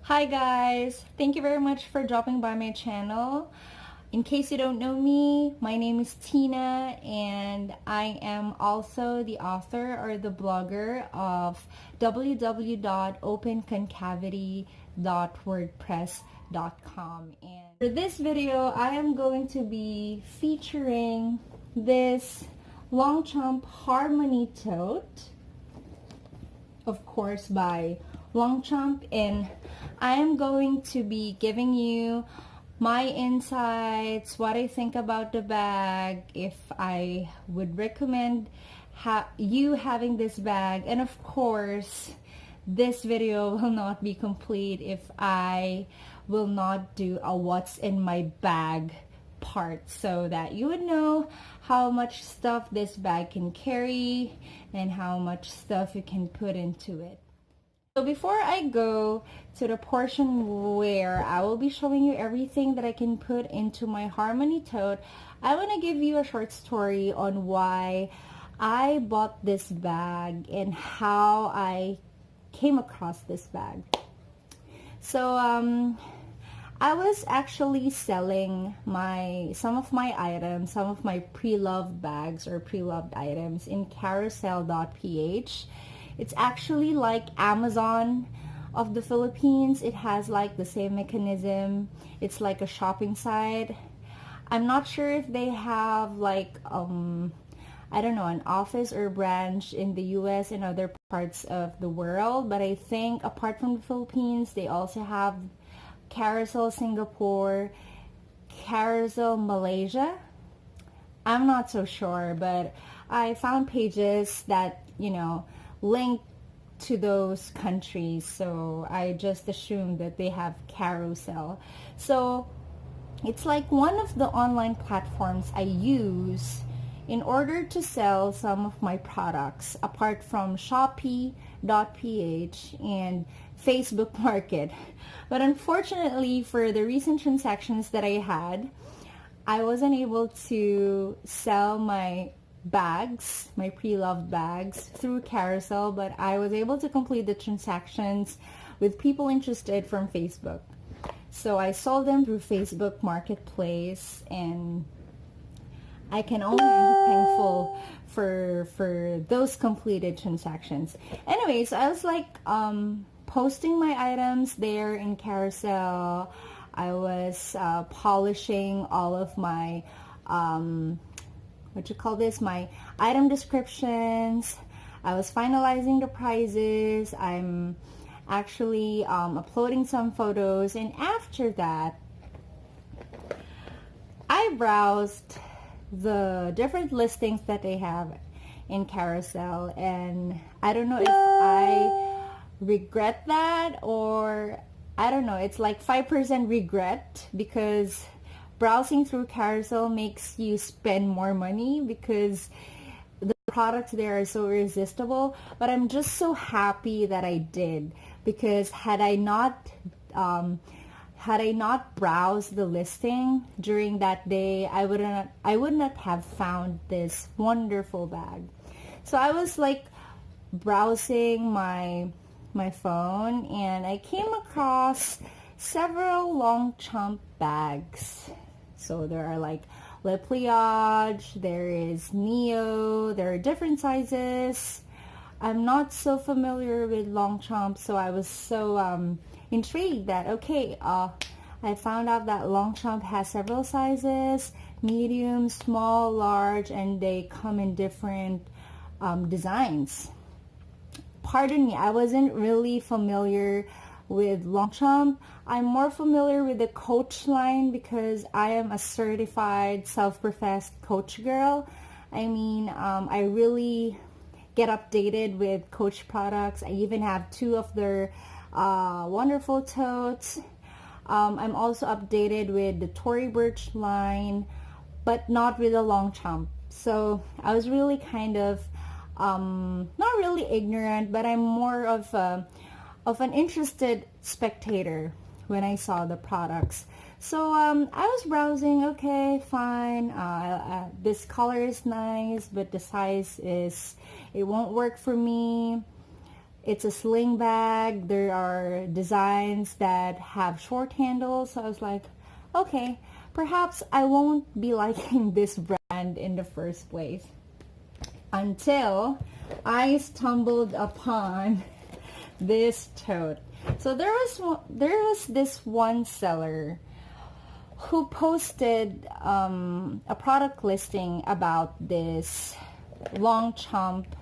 Hi guys! Thank you very much for dropping by my channel. In case you don't know me, my name is Tina and I am also the author or the blogger of www.openconcavity.wordpress.com. And for this video, I am going to be featuring this Longchamp Harmonie Tote, of course by Longchamp, and I am going to be giving you my insights, what I think about the bag, if I would recommend you having this bag, and of course this video will not be complete if I will not do a what's in my bag part, so that you would know how much stuff this bag can carry and how much stuff you can put into it. So before I go to the portion where I will be showing you everything that I can put into my Harmonie Tote, I want to give you a short story on why I bought this bag and how I came across this bag. So I was actually selling some of my items, some of my pre-loved bags or pre-loved items in carousel.ph. It's actually like Amazon of the Philippines. It has like the same mechanism. It's like a shopping site. I'm not sure if they have like I don't know, an office or branch in the US and other parts of the world, but I think apart from the Philippines, they also have Carousel Singapore, Carousel Malaysia. I'm not so sure, but I found pages that, you know, link to those countries, so I just assumed that they have Carousel. So it's like one of the online platforms I use in order to sell some of my products apart from Shopee.ph and Facebook Market. But unfortunately, for the recent transactions that I had, I wasn't able to sell my bags, my pre-loved bags, through Carousel, but I was able to complete the transactions with people interested from Facebook. So I sold them through Facebook Marketplace, and I can only be thankful for those completed transactions. Anyways, I was like posting my items there in Carousel. I was polishing all of my my item descriptions. I was finalizing the prices. I'm actually uploading some photos, and after that I browsed the different listings that they have in Carousel, and I don't know if I regret that, or I don't know, it's like 5% regret, because browsing through Carousel makes you spend more money because the products there are so irresistible. But I'm just so happy that I did, because had I not browsed the listing during that day, I would not have found this wonderful bag. So I was like browsing my phone, and I came across several Longchamp bags. So there are like Le Pliage, there is Neo, there are different sizes. I'm not so familiar with Longchamp, so I was so intrigued that I found out that Longchamp has several sizes: medium, small, large, and they come in different designs. Pardon me, I wasn't really familiar with Longchamp. I'm more familiar with the Coach line because I am a certified self-professed Coach girl. I mean, I really get updated with Coach products. I even have 2 of their wonderful totes. I'm also updated with the Tory Burch line, but not with the Longchamp. So I was really kind of not really ignorant, but I'm more of an interested spectator when I saw the products. So I was browsing. Okay, fine. This color is nice, but the size it won't work for me. It's a sling bag. There are designs that have short handles. So I was like, okay, perhaps I won't be liking this brand in the first place. Until I stumbled upon this tote. So there was this one seller who posted a product listing about this Longchamp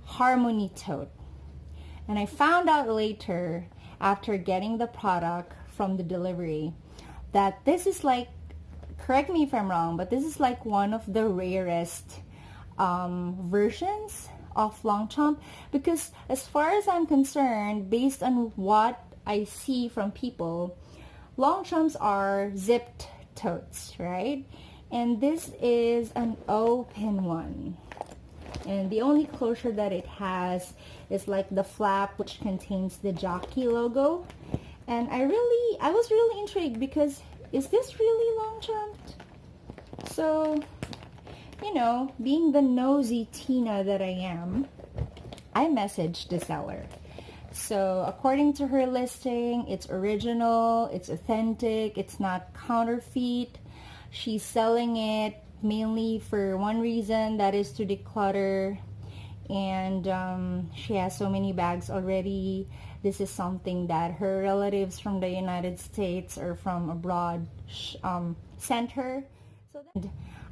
Harmonie Tote. And I found out later, after getting the product from the delivery, that this is like, correct me if I'm wrong, but this is like one of the rarest versions of Longchamp, because as far as I'm concerned, based on what I see from people, Longchamps are zipped totes, right? And this is an open one. And the only closure that it has is like the flap, which contains the jockey logo. And I was really intrigued, because is this really Longchamp? So, you know, being the nosy Tina that I am, I messaged the seller. So according to her listing, it's original, it's authentic, it's not counterfeit. She's selling it mainly for one reason, that is to declutter. And she has so many bags already. This is something that her relatives from the United States or from abroad sent her. So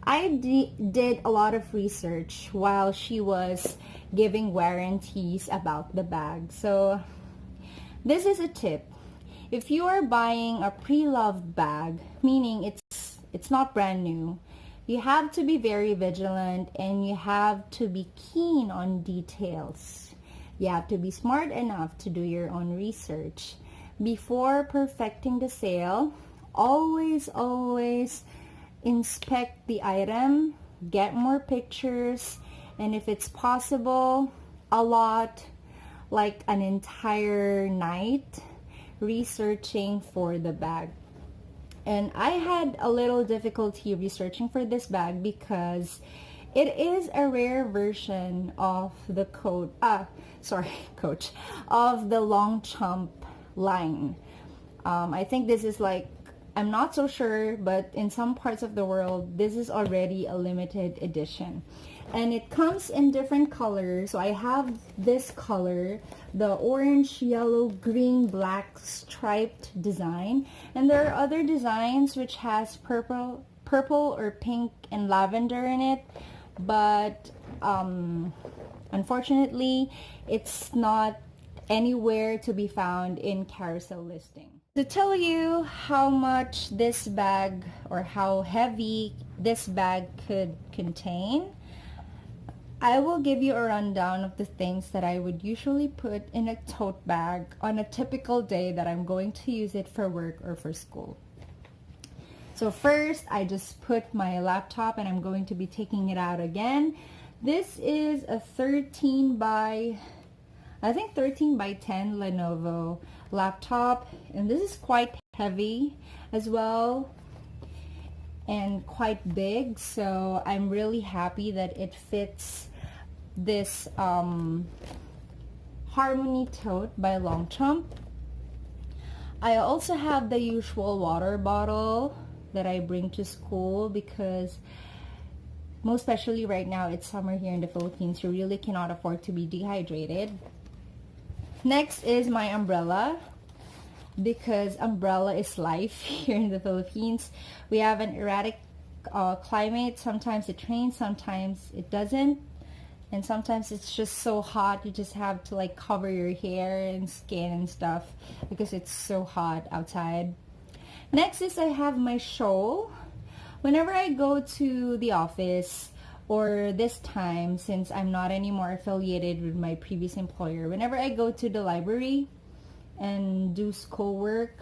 I did a lot of research while she was giving warranties about the bag. So this is a tip. If you are buying a pre-loved bag, meaning it's not brand new, you have to be very vigilant and you have to be keen on details. You have to be smart enough to do your own research. Before perfecting the sale, always inspect the item, get more pictures, and if it's possible, a lot, like an entire night, researching for the bag. And I had a little difficulty researching for this bag because it is a rare version of the of the Longchamp line. I think this is like, I'm not so sure, but in some parts of the world, this is already a limited edition. And it comes in different colors. So I have this color, the orange, yellow, green, black striped design. And there are other designs which has purple or pink and lavender in it. But unfortunately, it's not anywhere to be found in carousel listing. To tell you how much this bag or how heavy this bag could contain, I will give you a rundown of the things that I would usually put in a tote bag on a typical day that I'm going to use it for work or for school. So first, I just put my laptop and I'm going to be taking it out again. This is a 13 by 10 Lenovo laptop, and this is quite heavy as well and quite big, so I'm really happy that it fits this Harmonie Tote by Longchamp. I also have the usual water bottle that I bring to school because most especially right now, it's summer here in the Philippines, you really cannot afford to be dehydrated. Next is my umbrella, because umbrella is life here in the Philippines. We have an erratic climate. Sometimes it rains, sometimes it doesn't, and sometimes it's just so hot you just have to like cover your hair and skin and stuff because it's so hot outside. Next is I have my shawl. Whenever I go to the office, or this time, since I'm not anymore affiliated with my previous employer, whenever I go to the library and do schoolwork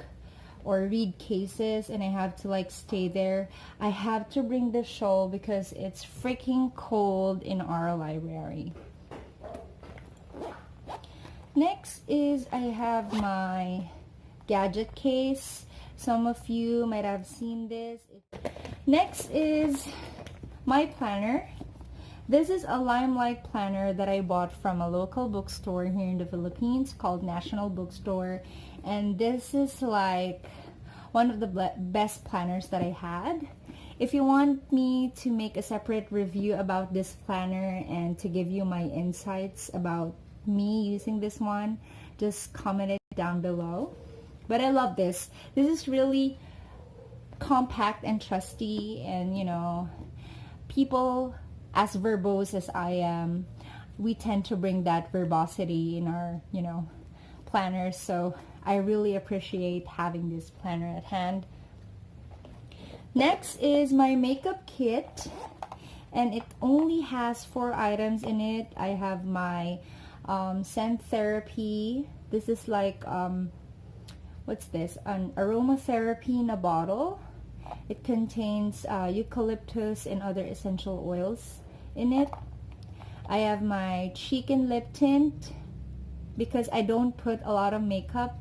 or read cases and I have to like stay there, I have to bring the shawl because it's freaking cold in our library. Next is I have my gadget case. Some of you might have seen this. Next is my planner. This is a limelight planner that I bought from a local bookstore here in the Philippines called National Bookstore, and this is like one of the best planners that I had. If you want me to make a separate review about this planner and to give you my insights about me using this one, just comment it down below. But I love this. This is really compact and trusty, and you know, people as verbose as I am, we tend to bring that verbosity in our, you know, planners. So I really appreciate having this planner at hand. Next is my makeup kit, and it only has 4 items in it. I have my scent therapy. This is like what's this, an aromatherapy in a bottle. It contains eucalyptus and other essential oils in it. I have my cheek and lip tint because I don't put a lot of makeup.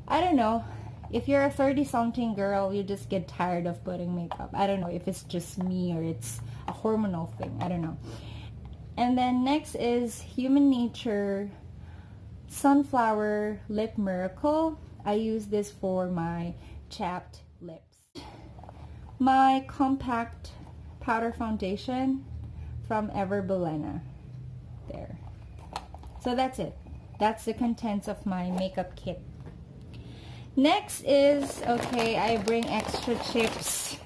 I don't know, if you're a 30-something girl, you just get tired of putting makeup. I don't know if it's just me or it's a hormonal thing. I don't know. And then next is Human Nature Sunflower Lip Miracle. I use this for my chapped lips. My compact powder foundation from Ever Belena. There. So that's it. That's the contents of my makeup kit. Next is, okay, I bring extra chips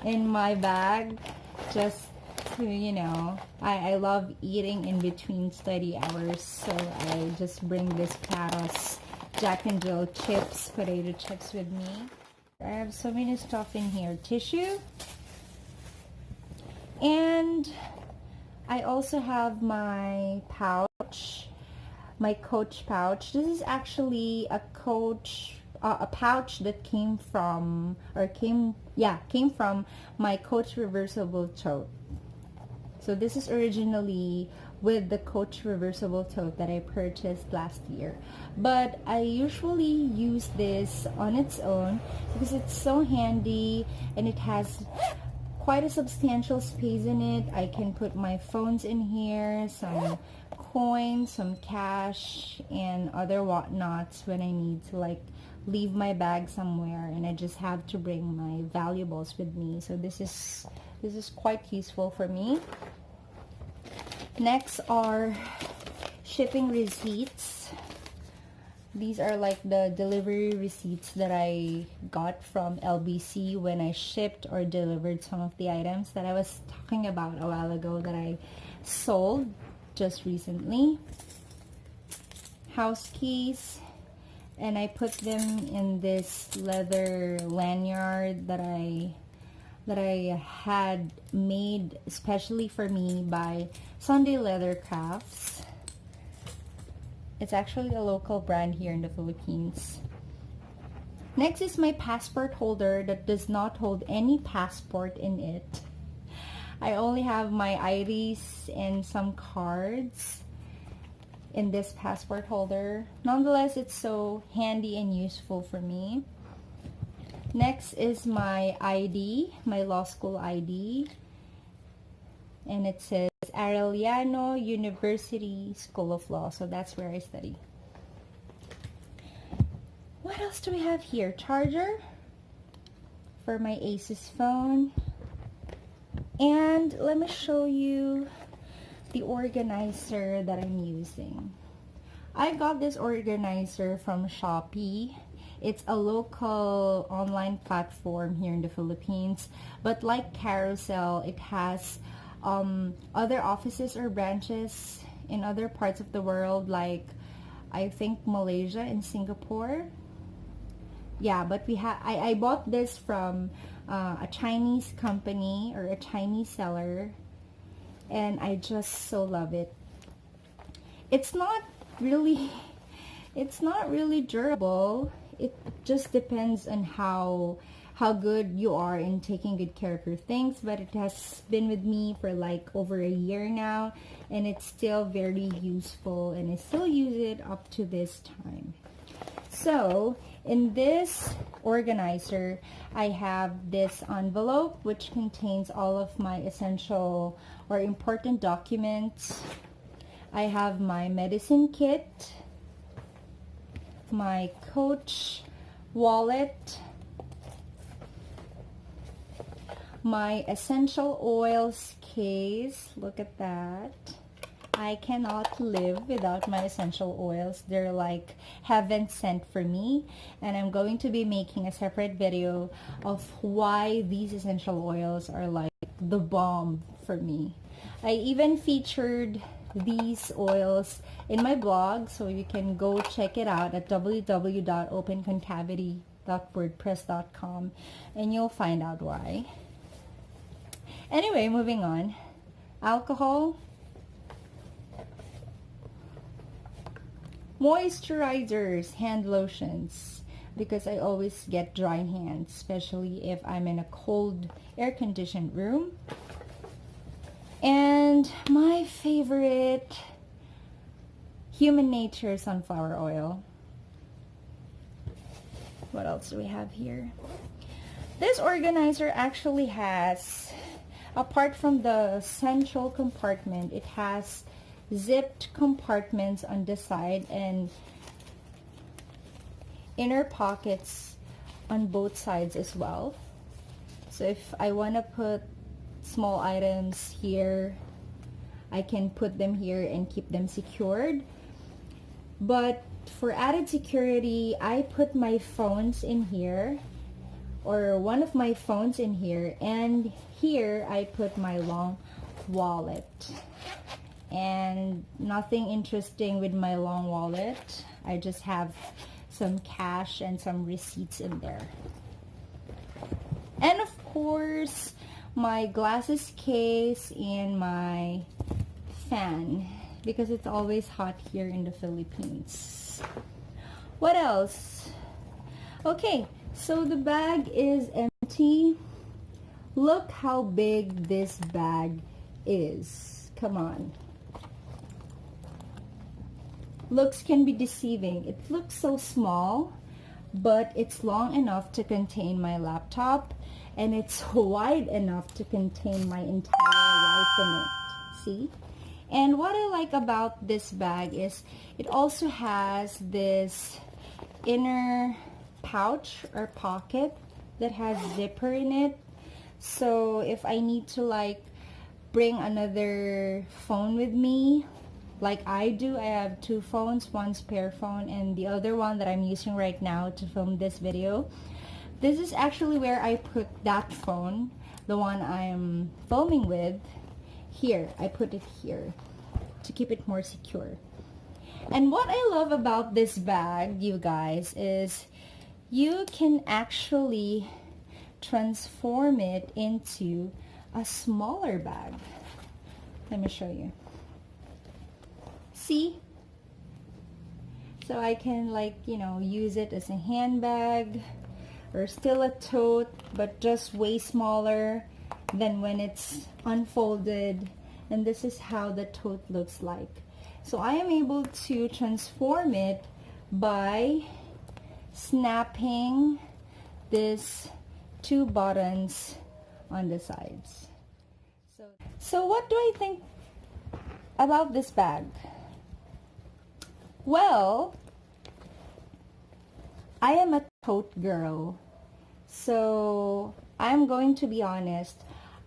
in my bag just to, you know, I love eating in between study hours, so I just bring this Paros Jack and Jill chips, potato chips with me. I have so many stuff in here. Tissue. And I also have my pouch, my Coach pouch. This is actually a Coach, a pouch that came from my Coach reversible tote. So this is originally with the Coach reversible tote that I purchased last year, but I usually use this on its own because it's so handy and it has quite a substantial space in it. I can put my phones in here, some coins, some cash, and other whatnots when I need to like leave my bag somewhere and I just have to bring my valuables with me. So this is quite useful for me. Next are shipping receipts. These are like the delivery receipts that I got from LBC when I shipped or delivered some of the items that I was talking about a while ago that I sold just recently. House keys, and I put them in this leather lanyard that I had made especially for me by Sunday Leather Crafts. It's actually a local brand here in the Philippines. Next is my passport holder that does not hold any passport in it. I only have my IDs and some cards in this passport holder. Nonetheless, it's so handy and useful for me. Next is my ID, my law school ID, and it says Arellano University School of Law, so that's where I study. What else do we have here? Charger for my Asus phone, and let me show you the organizer that I'm using. I got this organizer from Shopee. It's a local online platform here in the Philippines, but like Carousel, it has other offices or branches in other parts of the world, like I think Malaysia and Singapore. Yeah, but I bought this from a Chinese company or a Chinese seller, and I just so love it. It's not really durable. It just depends on how good you are in taking good care of your things, but it has been with me for like over a year now, and it's still very useful, and I still use it up to this time. So in this organizer, I have this envelope which contains all of my essential or important documents. I have my medicine kit, my Coach wallet, my essential oils case. Look at that. I cannot live without my essential oils. They're like heaven sent for me, and I'm going to be making a separate video of why these essential oils are like the bomb for me. I even featured these oils in my blog, so you can go check it out at www.openconcavity.wordpress.com, and you'll find out why. Anyway, moving on. Alcohol, moisturizers, hand lotions, because I always get dry hands, especially if I'm in a cold air-conditioned room. And my favorite, Human Nature sunflower oil. What else do we have here? This organizer actually has, apart from the central compartment, it has zipped compartments on the side and inner pockets on both sides as well. So if I want to put small items here, I can put them here and keep them secured. But for added security, I put my phones in here, or one of my phones in here, and here I put my long wallet. And nothing interesting with my long wallet. I just have some cash and some receipts in there. And of course, my glasses case and my fan, because it's always hot here in the Philippines. What else? Okay, so the bag is empty. Look how big this bag is. Come on. Looks can be deceiving. It looks so small, but it's long enough to contain my laptop, and it's wide enough to contain my entire life in it. See? And what I like about this bag is it also has this inner pouch or pocket that has zipper in it. So if I need to like bring another phone with me, like I do, I have two phones, one spare phone and the other one that I'm using right now to film this video. This is actually where I put that phone, the one I'm filming with. Here, I put it here to keep it more secure. And what I love about this bag, you guys, is you can actually transform it into a smaller bag. Let me show you. See? So I can, like, you know, use it as a handbag or still a tote, but just way smaller than when it's unfolded. And this is how the tote looks like. So I am able to transform it by snapping this two buttons on the sides. So what do I think about this bag? Well, I am a tote girl, so I'm going to be honest.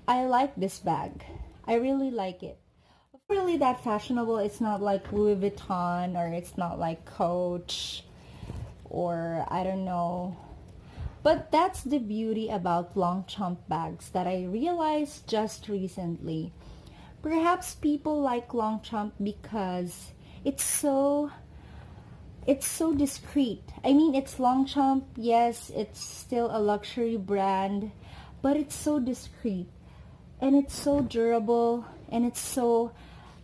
I like this bag. I really like it. It's not really that fashionable. It's not like Louis Vuitton, or it's not like Coach, or I don't know. But that's the beauty about Longchamp bags that I realized just recently. Perhaps people like Longchamp because it's so discreet. I mean, it's Longchamp, yes, it's still a luxury brand, but it's so discreet. And it's so durable, and it's so,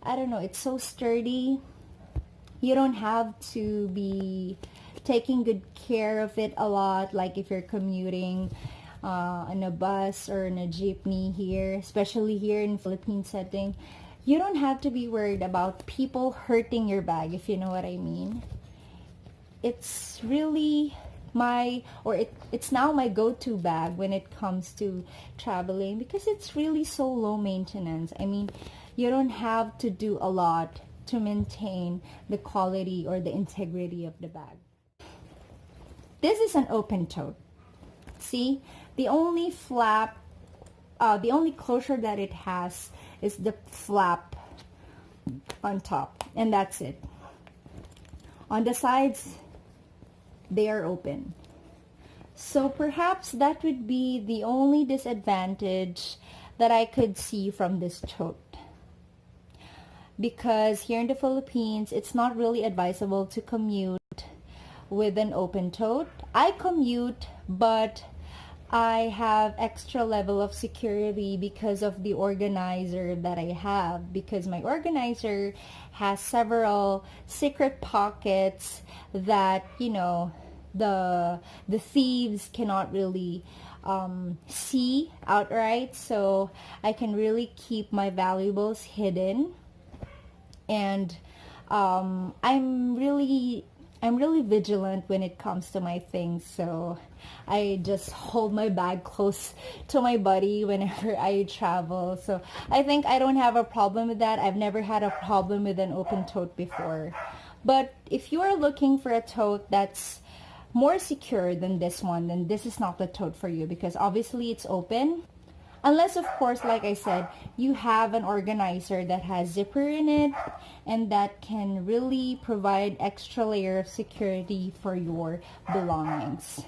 I don't know, it's so sturdy. You don't have to be taking good care of it a lot, like if you're commuting on a bus or in a jeepney here, especially here in Philippine setting. You don't have to be worried about people hurting your bag, if you know what I mean. It's really it's now my go-to bag when it comes to traveling, because it's really so low maintenance. I mean, you don't have to do a lot to maintain the quality or the integrity of the bag. This is an open tote. See, the only flap, the only closure that it has is the flap on top, and that's it. On the sides, they are open. So perhaps that would be the only disadvantage that I could see from this tote. Because here in the Philippines, it's not really advisable to commute with an open tote. I commute, but I have extra level of security because of the organizer that I have, because my organizer has several secret pockets that, you know, the thieves cannot really see outright, so I can really keep my valuables hidden. And I'm really vigilant when it comes to my things, so I just hold my bag close to my body whenever I travel. So I think I don't have a problem with that. I've never had a problem with an open tote before. But if you are looking for a tote that's more secure than this one, then this is not the tote for you, because obviously it's open. Unless, of course, like I said, you have an organizer that has zipper in it and that can really provide extra layer of security for your belongings.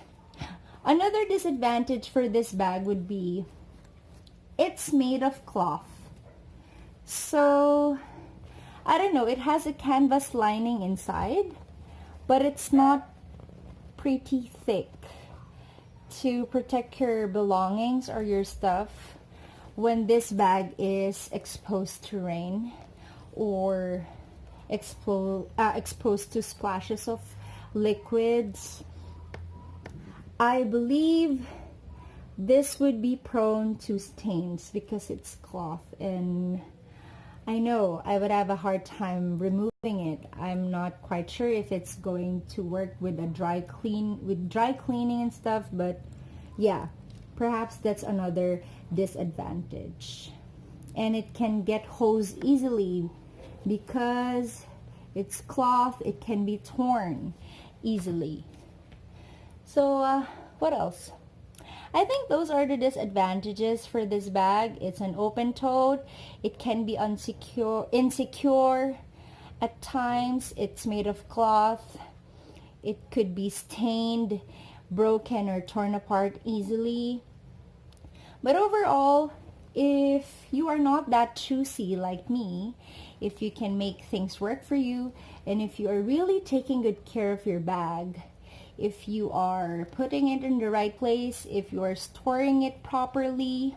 Another disadvantage for this bag would be it's made of cloth. So, I don't know, it has a canvas lining inside, but it's not pretty thick to protect your belongings or your stuff when this bag is exposed to rain or exposed to splashes of liquids. I believe this would be prone to stains because it's cloth, and I know I would have a hard time removing it. I'm not quite sure if it's going to work with dry cleaning and stuff, but yeah, perhaps that's another disadvantage. And it can get hosed easily because it's cloth. It can be torn easily. So what else? I think those are the disadvantages for this bag. It's an open tote. It can be insecure at times. It's made of cloth. It could be stained, broken, or torn apart easily. But overall, if you are not that choosy like me, if you can make things work for you, and if you are really taking good care of your bag, if you are putting it in the right place, if you are storing it properly,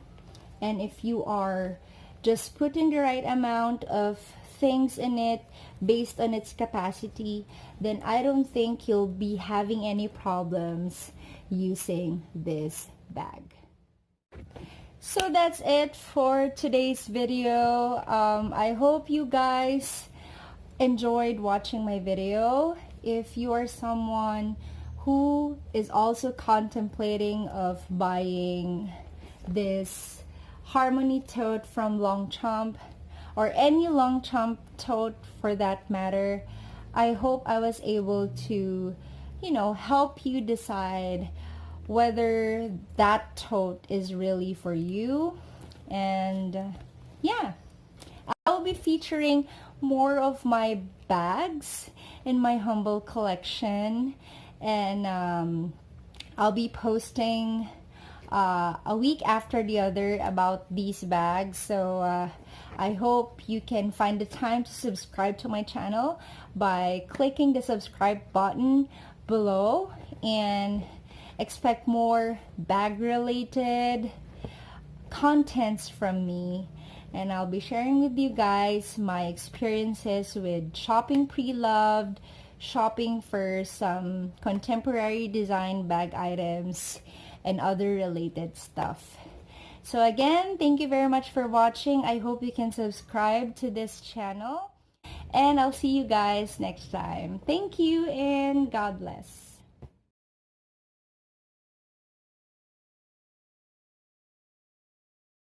and if you are just putting the right amount of things in it based on its capacity, then I don't think you'll be having any problems using this bag. So that's it for today's video. I hope you guys enjoyed watching my video. If you are someone who is also contemplating of buying this Harmonie Tote from Longchamp, or any Longchamp tote for that matter, I hope I was able to, you know, help you decide whether that tote is really for you. And yeah, I'll be featuring more of my bags in my humble collection, and I'll be posting a week after the other about these bags. So I hope you can find the time to subscribe to my channel by clicking the subscribe button below, and expect more bag related contents from me. And I'll be sharing with you guys my experiences with shopping pre-loved, shopping for some contemporary design bag items, and other related stuff. So again, thank you very much for watching. I hope you can subscribe to this channel, and I'll see you guys next time. Thank you, and God bless.